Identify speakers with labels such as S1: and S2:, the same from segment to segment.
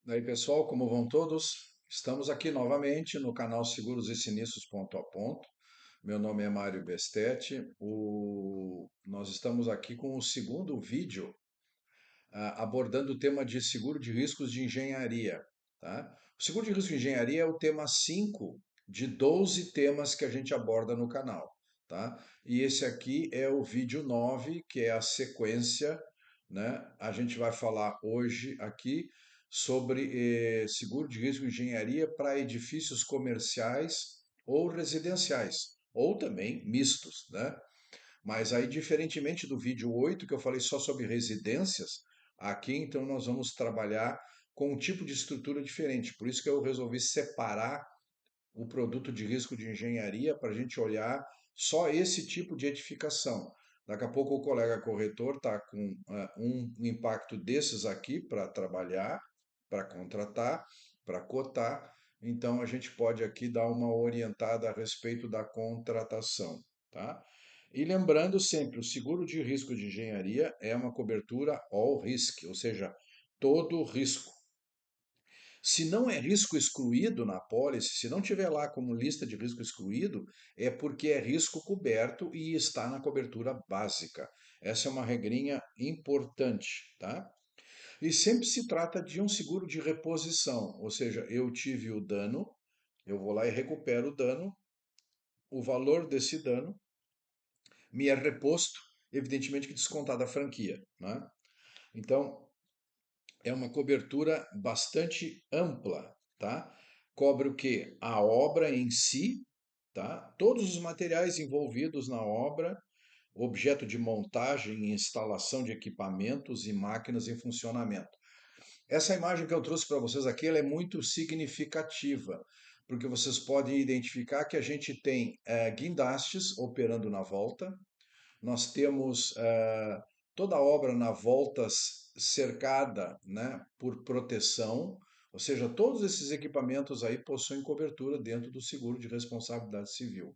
S1: Daí, pessoal, como vão todos? Estamos aqui novamente no canal Seguros e Sinistros Ponto a Ponto. Meu nome é Mário Bestetti. Nós estamos aqui com o segundo vídeo abordando o tema de seguro de riscos de engenharia, tá? O seguro de risco de engenharia é o tema 5 de 12 temas que a gente aborda no canal, tá? E esse aqui é o vídeo 9, que é a sequência, né? A gente vai falar hoje aqui sobre seguro de risco de engenharia para edifícios comerciais ou residenciais, ou também mistos, né? Mas aí, diferentemente do vídeo 8 que eu falei só sobre residências, aqui então nós vamos trabalhar com um tipo de estrutura diferente. Por isso que eu resolvi separar o produto de risco de engenharia para a gente olhar só esse tipo de edificação. Daqui a pouco o colega corretor está com um impacto desses aqui para trabalhar, para contratar, para cotar. Então a gente pode aqui dar uma orientada a respeito da contratação, tá? E lembrando sempre, o seguro de risco de engenharia é uma cobertura all risk, ou seja, todo risco. Se não é risco excluído na pólice, se não tiver lá como lista de risco excluído, é porque é risco coberto e está na cobertura básica. Essa é uma regrinha importante, tá? E sempre se trata de um seguro de reposição, ou seja, eu tive o dano, eu vou lá e recupero o dano, o valor desse dano me é reposto, evidentemente que descontado a franquia, né? Então, é uma cobertura bastante ampla, tá? Cobre o quê? A obra em si, tá? Todos os materiais envolvidos na obra, objeto de montagem e instalação de equipamentos e máquinas em funcionamento. Essa imagem que eu trouxe para vocês aqui, ela é muito significativa, porque vocês podem identificar que a gente tem guindastes operando na volta, nós temos toda a obra na volta cercada, né, por proteção, ou seja, todos esses equipamentos aí possuem cobertura dentro do seguro de responsabilidade civil,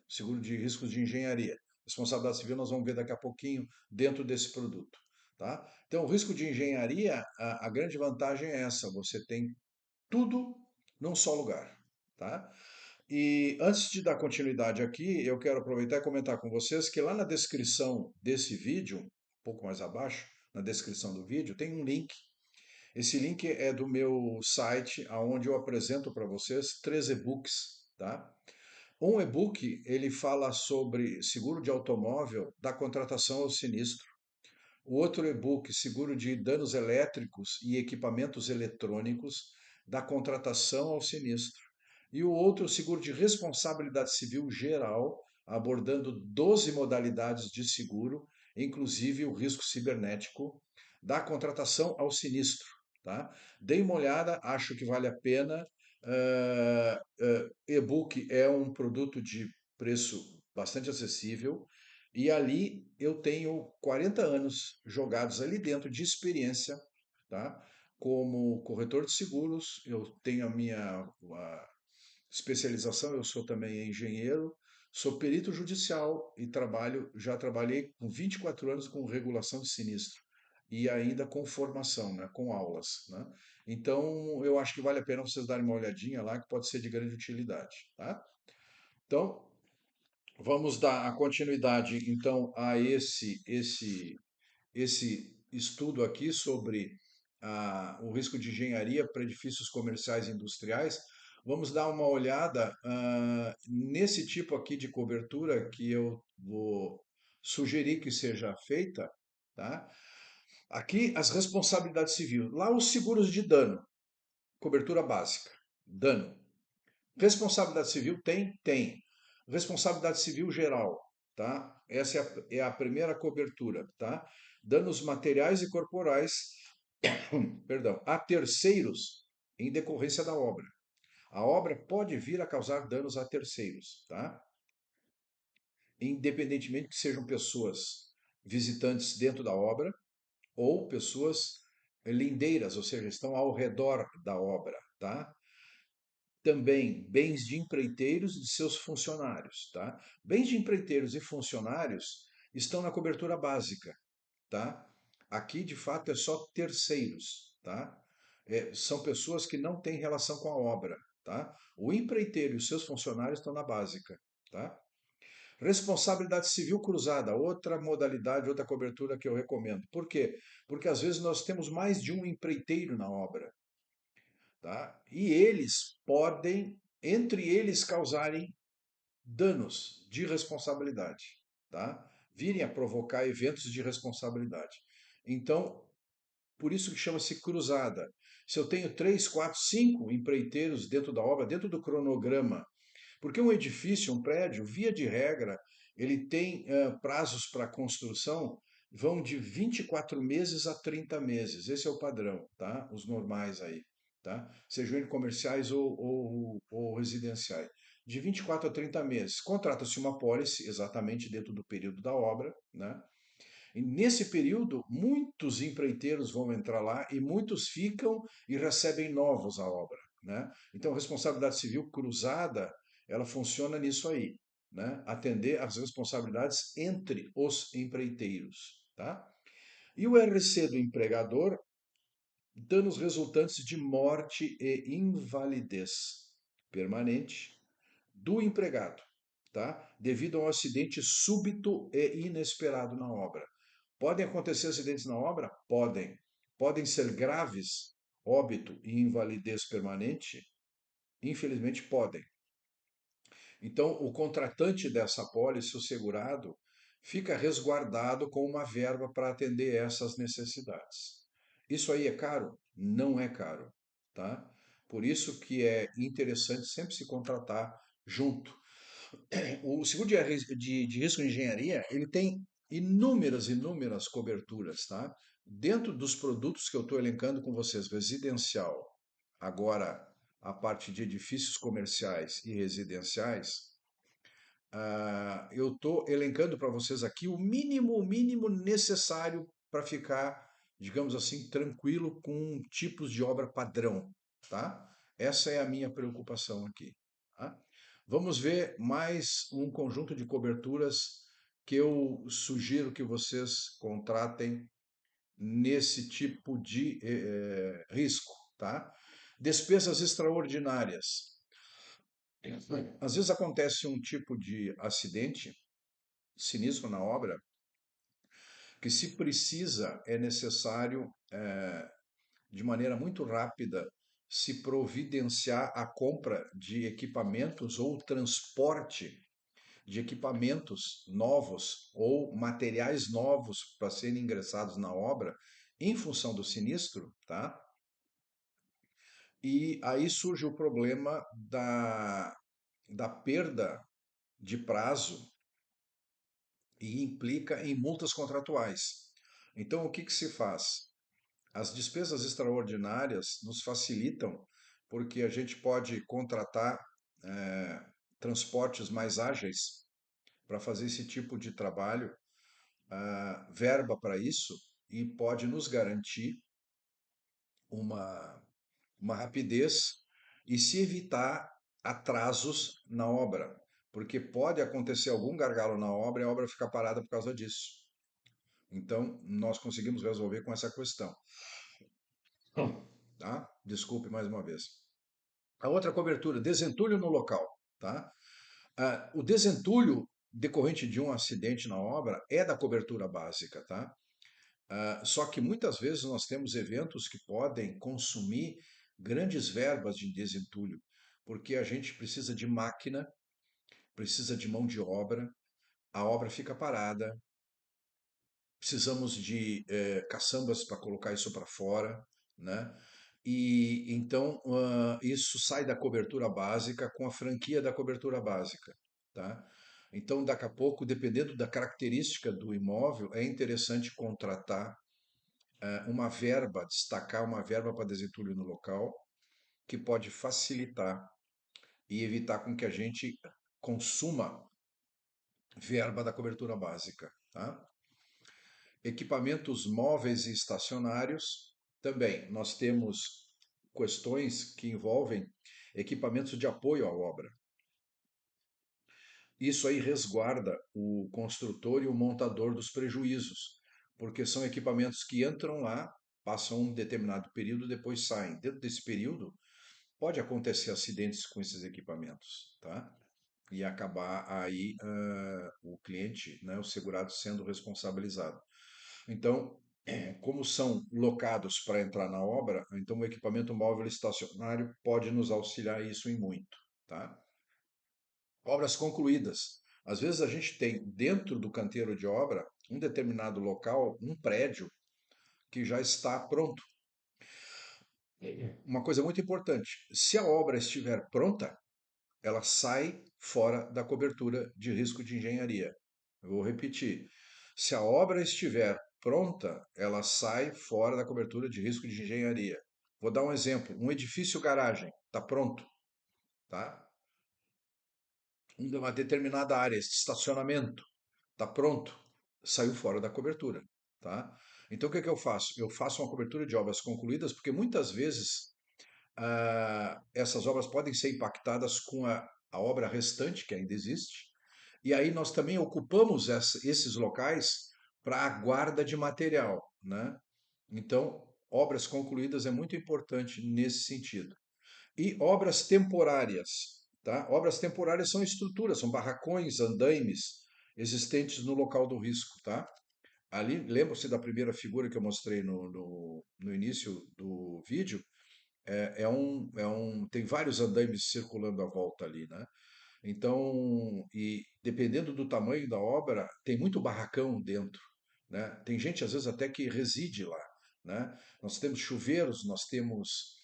S1: seguro de riscos de engenharia. Responsabilidade civil nós vamos ver daqui a pouquinho dentro desse produto, tá? Então, o risco de engenharia, a grande vantagem é essa, você tem tudo num só lugar, tá? E antes de dar continuidade aqui, eu quero aproveitar e comentar com vocês que lá na descrição desse vídeo, um pouco mais abaixo, na descrição do vídeo, tem um link. Esse link é do meu site, onde eu apresento para vocês 3 e-books, tá? Um e-book, ele fala sobre seguro de automóvel, da contratação ao sinistro. O outro e-book, seguro de danos elétricos e equipamentos eletrônicos, da contratação ao sinistro. E o outro, seguro de responsabilidade civil geral, abordando 12 modalidades de seguro, inclusive o risco cibernético, da contratação ao sinistro. Tá? Dei uma olhada, acho que vale a pena. E-book é um produto de preço bastante acessível. E ali eu tenho 40 anos jogados ali dentro de experiência, tá? Como corretor de seguros, eu tenho a especialização, eu sou também engenheiro, sou perito judicial e já trabalhei com 24 anos com regulação de sinistro e ainda com formação, né, com aulas, né? Então, eu acho que vale a pena vocês darem uma olhadinha lá, que pode ser de grande utilidade, tá? Então, vamos dar a continuidade então a esse estudo aqui sobre o risco de engenharia para edifícios comerciais e industriais. Vamos dar uma olhada nesse tipo aqui de cobertura que eu vou sugerir que seja feita, tá? Aqui as responsabilidades civis, lá os seguros de dano, cobertura básica, dano. Responsabilidade civil tem? Tem. Responsabilidade civil geral, tá? Essa é a primeira cobertura, tá? Danos materiais e corporais, perdão, a terceiros em decorrência da obra. A obra pode vir a causar danos a terceiros, tá? Independentemente que sejam pessoas visitantes dentro da obra ou pessoas lindeiras, ou seja, estão ao redor da obra, tá? Também bens de empreiteiros e de seus funcionários, tá? Bens de empreiteiros e funcionários estão na cobertura básica, tá? Aqui, de fato, é só terceiros, tá? São pessoas que não têm relação com a obra, tá? O empreiteiro e os seus funcionários estão na básica, tá? Responsabilidade civil cruzada, outra modalidade, outra cobertura que eu recomendo. Por quê? Porque às vezes nós temos mais de um empreiteiro na obra, tá? E eles podem, entre eles, causarem danos de responsabilidade, tá? Virem a provocar eventos de responsabilidade. Então, por isso que chama-se cruzada. Se eu tenho três, quatro, cinco empreiteiros dentro da obra, dentro do cronograma, porque um edifício, um prédio, via de regra, ele tem prazos para construção, vão de 24 meses a 30 meses. Esse é o padrão, tá? Os normais aí, tá? Sejam eles comerciais ou residenciais. De 24 a 30 meses. Contrata-se uma pólice exatamente dentro do período da obra, né? E nesse período, muitos empreiteiros vão entrar lá e muitos ficam e recebem novos à obra, né? Então, a responsabilidade civil cruzada, ela funciona nisso aí, né? Atender às responsabilidades entre os empreiteiros, tá? E o RC do empregador, danos resultantes de morte e invalidez permanente do empregado, tá? Devido a um acidente súbito e inesperado na obra. Podem acontecer acidentes na obra? Podem. Podem ser graves, óbito e invalidez permanente? Infelizmente podem. Então, o contratante dessa apólice, o segurado, fica resguardado com uma verba para atender essas necessidades. Isso aí é caro? Não é caro, tá? Por isso que é interessante sempre se contratar junto. O seguro de risco de engenharia, ele tem inúmeras coberturas, tá? Dentro dos produtos que eu estou elencando com vocês, residencial, agora a parte de edifícios comerciais e residenciais, eu estou elencando para vocês aqui o mínimo necessário para ficar, digamos assim, tranquilo com tipos de obra padrão, tá? Essa é a minha preocupação aqui, tá? Vamos ver mais um conjunto de coberturas que eu sugiro que vocês contratem nesse tipo de risco, tá? Despesas extraordinárias. Às vezes acontece um tipo de acidente sinistro na obra, que se precisa, é necessário, de maneira muito rápida, se providenciar a compra de equipamentos ou transporte de equipamentos novos ou materiais novos para serem ingressados na obra em função do sinistro, tá? E aí surge o problema da perda de prazo e implica em multas contratuais. Então, o que que se faz? As despesas extraordinárias nos facilitam porque a gente pode contratar transportes mais ágeis para fazer esse tipo de trabalho, verba para isso, e pode nos garantir uma, uma rapidez e se evitar atrasos na obra, porque pode acontecer algum gargalo na obra e a obra ficar parada por causa disso. Então, nós conseguimos resolver com essa questão, tá? Desculpe mais uma vez. A outra cobertura, desentulho no local, tá? O desentulho decorrente de um acidente na obra é da cobertura básica, tá? Só que muitas vezes nós temos eventos que podem consumir grandes verbas de desentulho, porque a gente precisa de máquina, precisa de mão de obra, a obra fica parada, precisamos de caçambas para colocar isso para fora, né? E então isso sai da cobertura básica com a franquia da cobertura básica, tá? Então, daqui a pouco, dependendo da característica do imóvel, é interessante contratar uma verba, destacar uma verba para desentulho no local, que pode facilitar e evitar com que a gente consuma verba da cobertura básica, tá? Equipamentos móveis e estacionários, também nós temos questões que envolvem equipamentos de apoio à obra. Isso aí resguarda o construtor e o montador dos prejuízos, porque são equipamentos que entram lá passam um determinado período, depois saem. Dentro desse período, pode acontecer acidentes com esses equipamentos, tá? E acabar aí o cliente, né, o segurado sendo responsabilizado. Então, como são locados para entrar na obra, então o equipamento móvel estacionário pode nos auxiliar isso em muito, tá? Obras concluídas. Às vezes a gente tem dentro do canteiro de obra um determinado local, um prédio que já está pronto. Uma coisa muito importante: se a obra estiver pronta, ela sai fora da cobertura de risco de engenharia. Eu vou repetir: se a obra estiver pronta, ela sai fora da cobertura de risco de engenharia. Vou dar um exemplo: um edifício garagem está pronto, tá? Uma determinada área de estacionamento está pronto, saiu fora da cobertura, tá? Então o que é que eu faço? Eu faço uma cobertura de obras concluídas, porque muitas vezes essas obras podem ser impactadas com a obra restante que ainda existe, e aí nós também ocupamos esses locais para a guarda de material, né? Então, obras concluídas é muito importante nesse sentido. E obras temporárias, tá? Obras temporárias são estruturas, são barracões, andaimes existentes no local do risco, tá? Ali, lembra-se da primeira figura que eu mostrei no início do vídeo? Tem vários andaimes circulando à volta ali, né? Então, e dependendo do tamanho da obra, tem muito barracão dentro, né? Tem gente, às vezes, até que reside lá, né? Nós temos chuveiros, nós temos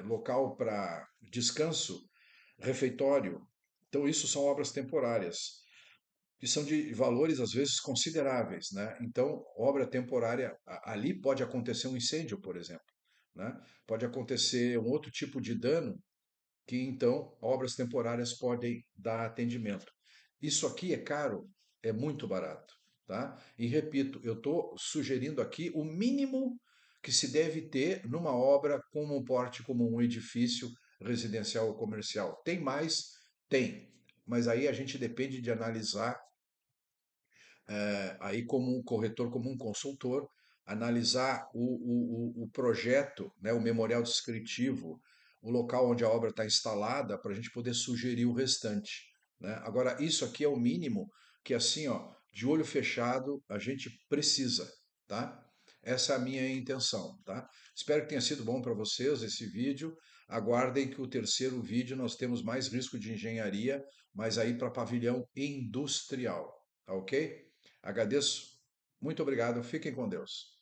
S1: local para descanso, refeitório. Então, isso são obras temporárias, que são de valores, às vezes, consideráveis, né? Então, obra temporária, ali pode acontecer um incêndio, por exemplo, né? Pode acontecer um outro tipo de dano que então obras temporárias podem dar atendimento. Isso aqui é caro? É muito barato, tá? E repito, eu estou sugerindo aqui o mínimo que se deve ter numa obra como um porte, como um edifício residencial ou comercial. Tem mais? Tem. Mas aí a gente depende de analisar aí como um corretor, como um consultor, analisar o projeto, né, o memorial descritivo, o local onde a obra está instalada, para a gente poder sugerir o restante, né? Agora, isso aqui é o mínimo que, assim, ó, de olho fechado, a gente precisa, tá? Essa é a minha intenção, tá? Espero que tenha sido bom para vocês esse vídeo. Aguardem que o terceiro vídeo nós temos mais risco de engenharia, mas aí para pavilhão industrial, tá ok? Agradeço. Muito obrigado. Fiquem com Deus.